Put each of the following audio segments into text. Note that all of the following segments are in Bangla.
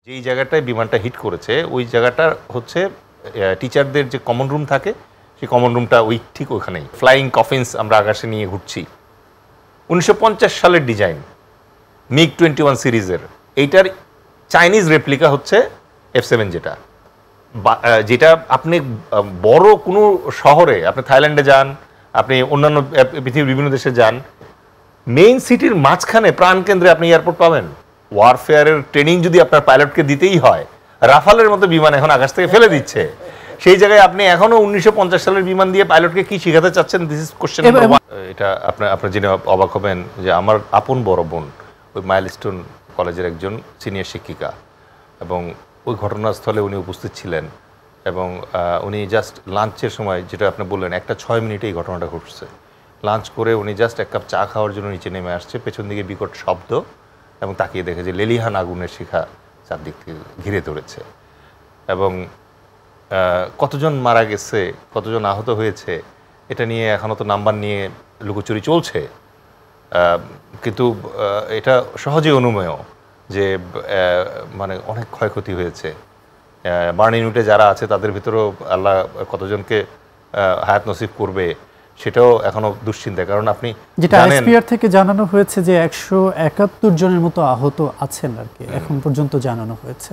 যেই জায়গাটায় বিমানটা হিট করেছে ওই জায়গাটা হচ্ছে টিচারদের যে কমন রুম থাকে সেই কমন রুমটা ওই ঠিক ওখানেই। ফ্লাইং কফিন্স আমরা আকাশে নিয়ে ঘুরছি। 1950 সালের ডিজাইন, MiG-21 সিরিজের। এইটার চাইনিজ রেপ্লিকা হচ্ছে F-7 যেটা যেটা আপনি বড় কোনো শহরে, আপনি থাইল্যান্ডে যান, আপনি অন্যান্য পৃথিবীর বিভিন্ন দেশে যান, মেইন সিটির মাঝখানে প্রাণকেন্দ্রে আপনি এয়ারপোর্ট পাবেন। ওয়ারফেয়ারের ট্রেনিং যদি আপনার পাইলটকে দিতেই হয়, রাফালের মতো বিমান এখন আকাশ থেকে ফেলে দিচ্ছে, সেই জায়গায় আপনি এখনো 1950 সালের বিমান দিয়ে পাইলটকে কি শিখাতে চাচ্ছেন? This is question number 1। এটা আপনার জেনে অবাক হবেন যে আমার আপন বড় বোন ওই মাইলস্টোন কলেজের একজন সিনিয়র শিক্ষিকা, এবং ওই ঘটনাস্থলে উনি উপস্থিত ছিলেন, এবং উনি জাস্ট লাঞ্চের সময়, যেটা আপনি বললেন, 1-6 মিনিটে এই ঘটনাটা ঘটছে। লাঞ্চ করে উনি জাস্ট এক কাপ চা খাওয়ার জন্য নিচে নেমে আসছে, পেছন দিকে বিকট শব্দ, এবং তাকিয়ে দেখে যে লেলিহান আগুনের শিখা চারদিক থেকে ঘিরে ধরেছে, এবং কতজন মারা গেছে, কতজন আহত হয়েছে এটা নিয়ে এখনও তো নাম্বার নিয়ে লুকোচুরি চলছে, কিন্তু এটা সহজেই অনুমেয় যে মানে অনেক ক্ষয়ক্ষতি হয়েছে। বার্ন ইউনিটে যারা আছে তাদের ভিতরেও আল্লাহ কতজনকে হায়াত নসিব করবে সেটাও এখনো দুশ্চিন্তা। কারণ আপনি যেটা এসপিআর থেকে জানানো হয়েছে যে 171 জনের মতো আহত আছেন আর কি এখন পর্যন্ত জানানো হয়েছে।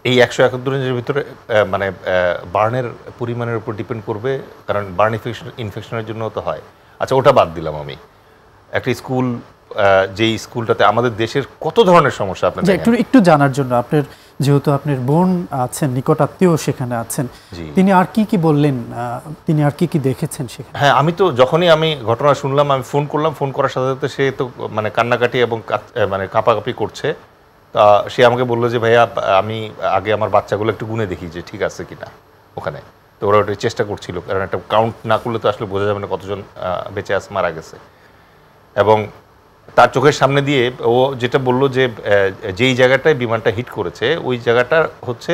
এই 171 জনের ভিতরে মানে বার্নের পরিমাণের উপর ডিপেন্ড করবে, কারণ বার্ন ইনফেকশনের জন্য তো হয়। আচ্ছা, ওটা বাদ দিলাম আমি। একটা স্কুল, যেই স্কুলটাতে আমাদের দেশের কত ধরনের সমস্যা আপনি একটু জানার জন্য, আপনার যেহেতু আপনার বোন আছেন, নিকট আত্মীয় সেখানে আছেন, তিনি আর কি বললেন, তিনি আর কি দেখেছেন সেখানে? হ্যাঁ, আমি তো যখনই আমি ঘটনা শুনলাম আমি ফোন করলাম, ফোন করার সাথে সাথে সে তো মানে কান্নাকাটি এবং মানে কাঁপাকাঁপি করছে। তা সে আমাকে বললো যে ভাইয়া আমি আগে আমার বাচ্চাগুলো একটু গুনে দেখি যে ঠিক আছে কিনা ওখানে। তো ওরা ওটা চেষ্টা করছিল, কারণ একটা কাউন্ট না করলে তো আসলে বোঝা যাবে না কতজন বেঁচে মারা গেছে। এবং তার চোখের সামনে দিয়ে ও যেটা বললো যে যেই জায়গাটায় বিমানটা হিট করেছে ওই জায়গাটা হচ্ছে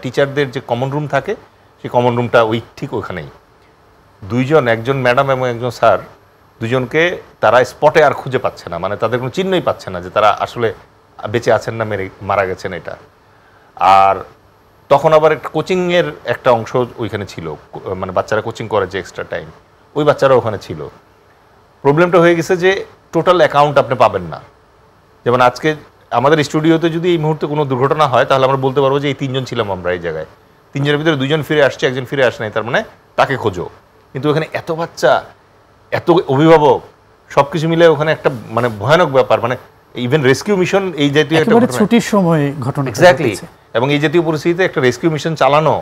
টিচারদের যে কমন রুম থাকে সেই কমন রুমটা ওই ঠিক ওখানেই। একজন ম্যাডাম এবং একজন স্যার, দুজনকে তারা স্পটে আর খুঁজে পাচ্ছে না, মানে তাদের কোনো চিহ্নই পাচ্ছে না যে তারা আসলে বেঁচে আছেন না মারা গেছেন এটা। আর তখন আবার একটা কোচিংয়ের একটা অংশ ওইখানে ছিল, মানে বাচ্চারা কোচিং করে যে এক্সট্রা টাইম, ওই বাচ্চারা ওখানে ছিল। প্রবলেমটা হয়ে গেছে যে টোটাল অ্যাকাউন্ট আপনি পাবেন না। যেমন আজকে আমাদের স্টুডিওতে যদি এই মুহূর্তে কোনো দুর্ঘটনা হয় তাহলে আমরা বলতে পারবো যে এই 3 জন ছিলাম আমরা এই জায়গায়, 3 জনের ভিতরে 2 জন ফিরে আসছে, একজন ফিরে আসে নাই, তার মানে তাকে খোঁজো। কিন্তু ওখানে এত বাচ্চা, এত অভিভাবক, সব কিছু মিলে ওখানে একটা মানে ভয়ানক ব্যাপার, মানে ইভেন রেস্কিউ মিশন এই জাতীয় একটা ছুটির সময় ঘটনা, এক্স্যাক্টলি। এবং এই জাতীয় পরিস্থিতিতে একটা রেস্কিউ মিশন চালানো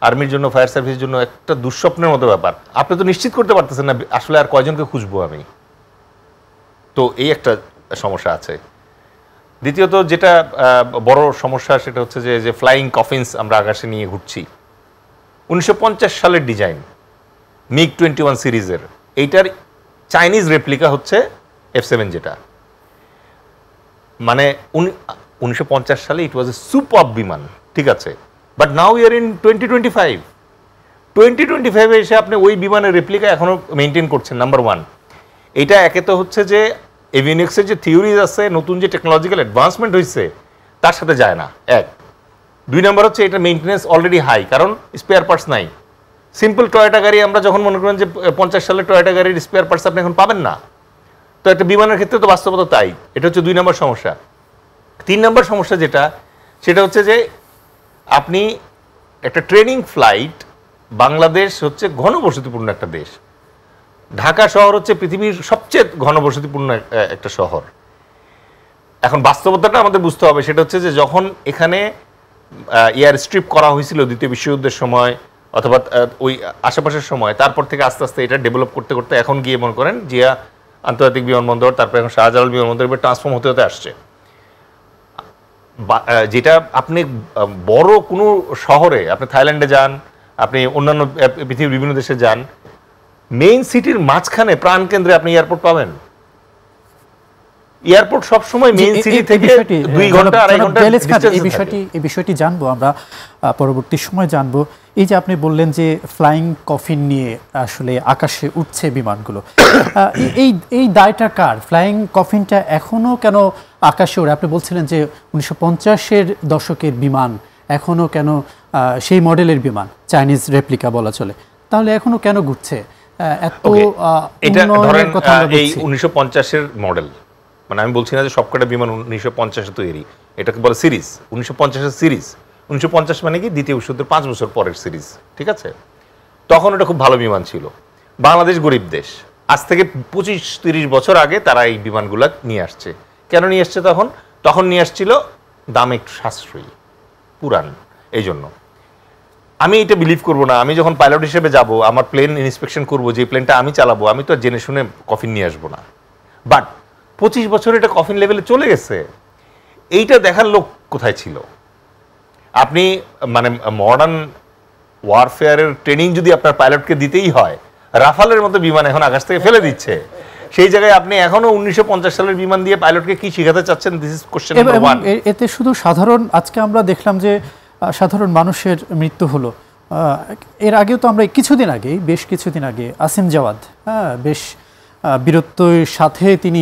আর্মির জন্য, ফায়ার সার্ভিসের জন্য একটা দুঃস্বপ্নের মতো ব্যাপার। আপনি তো নিশ্চিত করতে পারতেছেন না আসলে আর কয়জনকে খুঁজবো আমি। তো এই একটা সমস্যা আছে। দ্বিতীয়ত যেটা বড় সমস্যা সেটা হচ্ছে যে ফ্লাইং কফিন্স আমরা আকাশে নিয়ে ঘুরছি। 1950 সালের ডিজাইন, MiG-21 সিরিজের। এইটার চাইনিজ রেপ্লিকা হচ্ছে F-7 যেটা। মানে 1950 সালে ইট ওয়াজ এ সুপার বিমান, ঠিক আছে, but now we are in 2025 এসে আপনি ওই বিমানের রেপ্লিকা এখনো মেনটেন করছেন। নাম্বার 1, এটা একে তো হচ্ছে যে এভিনিক্সের যে থিওরিজ আছে, নতুন যে টেকনোলজিক্যাল অ্যাডভান্সমেন্ট হয়েছে তার সাথে যায় না, 1। 2 নম্বর হচ্ছে এটা মেইনটেনেন্স অলরেডি হাই, কারণ স্পেয়ার পার্টস নাই। সিম্পল টয়োটা গাড়ি আমরা যখন মনে করেন যে 50 সালের টয়োটা গাড়ির স্পেয়ার পার্টস আপনি এখন পাবেন না, তো একটা বিমানের ক্ষেত্রে তো বাস্তবতা তাই। এটা হচ্ছে 2 নম্বর সমস্যা। 3 নম্বর সমস্যা যেটা, সেটা হচ্ছে যে আপনি একটা ট্রেনিং ফ্লাইট, বাংলাদেশ হচ্ছে ঘনবসতিপূর্ণ একটা দেশ, ঢাকা শহর হচ্ছে পৃথিবীর সবচেয়ে ঘনবসতিপূর্ণ একটা শহর। এখন বাস্তবতাটা আমাদের বুঝতে হবে, সেটা হচ্ছে যে যখন এখানে এয়ার স্ট্রিপ করা হয়েছিল দ্বিতীয় বিশ্বযুদ্ধের সময় অথবা ওই আশেপাশের সময়, তারপর থেকে আস্তে আস্তে এটা ডেভেলপ করতে করতে এখন গিয়ে মনে করেন জিয়া আন্তর্জাতিক বিমানবন্দর, তারপরে এখন শাহজালাল বিমানবন্দর, এবার ট্রান্সফর্ম হতে হতে আসছে। যেটা আপনি বড় কোনো শহরে, আপনি থাইল্যান্ডে যান, আপনি অন্যান্য পৃথিবীর বিভিন্ন দেশে যান, মেইন সিটির মাঝখানে প্রাণকেন্দ্রে আপনি এয়ারপোর্ট পাবেন। এয়ারপোর্ট সবসময় মেইন সিটি থেকে 2 ঘন্টা 2.5 ঘন্টা। এই বিষয়টি জানবো আমরা পরবর্তী সময় জানবো। এই যে আপনি বললেন যে ফ্লাইং কফিন নিয়ে আসলে আকাশে উঠছে বিমানগুলো, এই দায়টা কার? ফ্লাইং কফিনটা এখনো কেন আকাশে ওড়ে। আপনি বলছিলেন যে 1950-এর দশকের বিমান এখনো কেন সেই মডেলের বিমান, চাইনিজ রেপ্লিকা বলা চলে, তাহলে এখনো কেন ঘুরছে? এত এটা ধরেন কথা আমরা এই বলছি। 1950-এর মডেল, মানে আমি বলছি না যে সবকটা বিমান 1950-এ তৈরি, এটাকে বলে সিরিজ। 1950-এর সিরিজ, 1950 মানে কি দ্বিতীয় বিশ্বযুদ্ধের 5 বছর পরের সিরিজ, ঠিক আছে? তখন এটা খুব ভালো বিমান ছিল। বাংলাদেশ গরিব দেশ, আজ থেকে 25-30 বছর আগে তারা এই বিমানগুলো নিয়ে আসছে। কেন নিয়ে আসছে? তখন নিয়ে আসছিল দাম একটু সাশ্রয়ী, পুরান, এই জন্য। আমি এটা বিলিভ করবো না, আমি যখন পাইলট হিসেবে যাব, আমার প্লেন ইন্সপেকশন করবো, যে প্লেনটা আমি চালাবো, আমি তো জেনে শুনে কফিন নিয়ে আসবো না। বাট 25 বছর এটা কফিন লেভেলে চলে গেছে, এইটা দেখার লোক কোথায় ছিল? আপনি মানে মডার্ন ওয়ারফেয়ারের ট্রেনিং যদি আপনার পাইলটকে দিতেই হয়, রাফালের মতো বিমান এখন আকাশ থেকে ফেলে দিচ্ছে, সেই জায়গায় আপনি এখনো 1950 সালের বিমান দিয়ে পাইলটকে কি শিখাতে চাচ্ছেন? This is question number 1। এতে শুধু সাধারণ, আজকে আমরা দেখলাম যে সাধারণ মানুষের মৃত্যু হলো। এর আগেও তো আমরা বেশ কিছুদিন আগে আসিম জাওয়াদ, বেশ বীরত্বের সাথে তিনি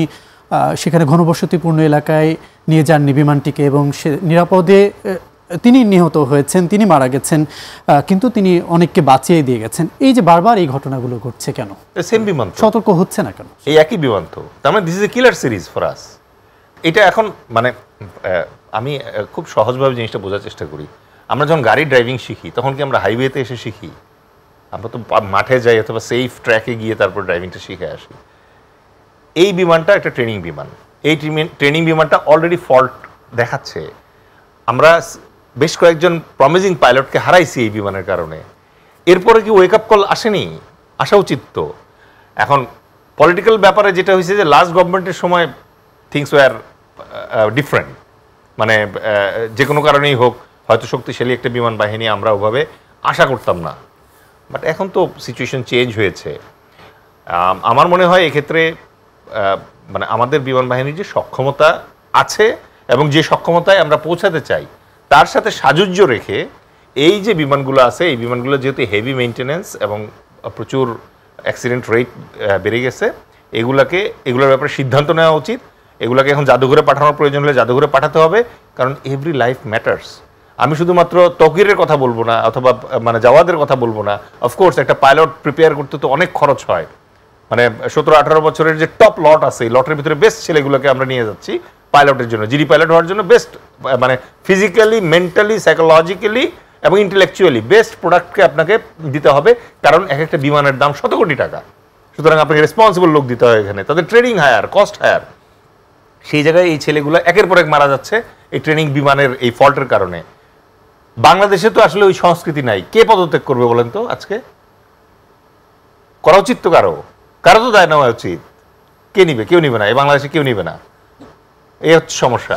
সেখানে ঘনবসতিপূর্ণ এলাকায় নিয়ে যাননি বিমানটিকে, এবং সে নিরাপদে তিনি নিহত হয়েছেন, তিনি মারা গেছেন, কিন্তু তিনি অনেককে বাঁচিয়ে দিয়ে গেছেন। এই যে বারবার এই ঘটনাগুলো ঘটছে কেন? সেম বিমান, সতর্ক হচ্ছে না কেন? এই একই বিমান তো, তার মানে this is a killer series for us. এটা এখন মানে আমি খুব সহজভাবে জিনিসটা বোঝার চেষ্টা করি। আমরা যখন গাড়ি ড্রাইভিং শিখি, তখন কি আমরা হাইওয়েতে এসে শিখি? আমরা তো মাঠে যাই অথবা সেফ ট্র্যাকে গিয়ে তারপর ড্রাইভিংটা শিখে আসি। এই বিমানটা একটা ট্রেনিং বিমান, এই ট্রেনিং বিমানটা অলরেডি ফল্ট দেখাচ্ছে। আমরা বেশ কয়েকজন প্রমিজিং পাইলটকে হারাইছি এই বিমানের কারণে। এরপরে কি ওয়েক আপ কল আসেনি? আসা উচিত তো। এখন পলিটিক্যাল ব্যাপারে যেটা হয়েছে যে লাস্ট গভর্নমেন্টের সময় থিংস ওয়ার ডিফারেন্ট, মানে যে কোনো কারণেই হোক, হয়তো শক্তিশালী একটা বিমান বাহিনী আমরা ওভাবে আশা করতাম না। বাট এখন তো সিচুয়েশন চেঞ্জ হয়েছে। আমার মনে হয় এক্ষেত্রে মানে আমাদের বিমান বাহিনীর যে সক্ষমতা আছে এবং যে সক্ষমতায় আমরা পৌঁছাতে চাই, তার সাথে সাযুজ্য রেখে এই যে বিমানগুলো আছে, এই বিমানগুলো যেহেতু হেভি মেইনটেনেন্স এবং প্রচুর অ্যাক্সিডেন্ট রেট বেড়ে গেছে, এগুলোর ব্যাপারে সিদ্ধান্ত নেওয়া উচিত। এগুলোকে এখন জাদুঘরে পাঠানোর প্রয়োজন হলে জাদুঘরে পাঠাতে হবে, কারণ এভরি লাইফ ম্যাটার্স। আমি শুধুমাত্র তকিরের কথা বলবো না, অথবা মানে জাওয়াদের কথা বলবো না। অফকোর্স একটা পাইলট প্রিপেয়ার করতে তো অনেক খরচ হয়, মানে 17-18 বছরের যে টপ লট আছে, এই লটের ভিতরে বেস্ট ছেলেগুলোকে আমরা নিয়ে যাচ্ছি পাইলটের জন্য, জিডি পাইলট হওয়ার জন্য বেস্ট, মানে ফিজিক্যালি, মেন্টালি, সাইকোলজিক্যালি এবং ইন্টেলেকচুয়ালি বেস্ট প্রোডাক্টকে আপনাকে দিতে হবে, কারণ এক একটা বিমানের দাম শত কোটি টাকা। সুতরাং আপনাকে রেসপন্সিবল লোক দিতে হয় এখানে, তাদের ট্রেনিং হায়ার, কস্ট হায়ার। সেই জায়গায় এই ছেলেগুলো একের পর এক মারা যাচ্ছে এই ট্রেনিং বিমানের এই ফল্টের কারণে। বাংলাদেশে তো আসলে ওই সংস্কৃতি নাই। কে পদত্যাগ করবে বলেন তো? আজকে করা উচিত তো কারো তো দায় নেওয়া উচিত। কে নিবে? কেউ নিবে না, এই বাংলাদেশে কেউ নিবে না। এই হচ্ছে সমস্যা।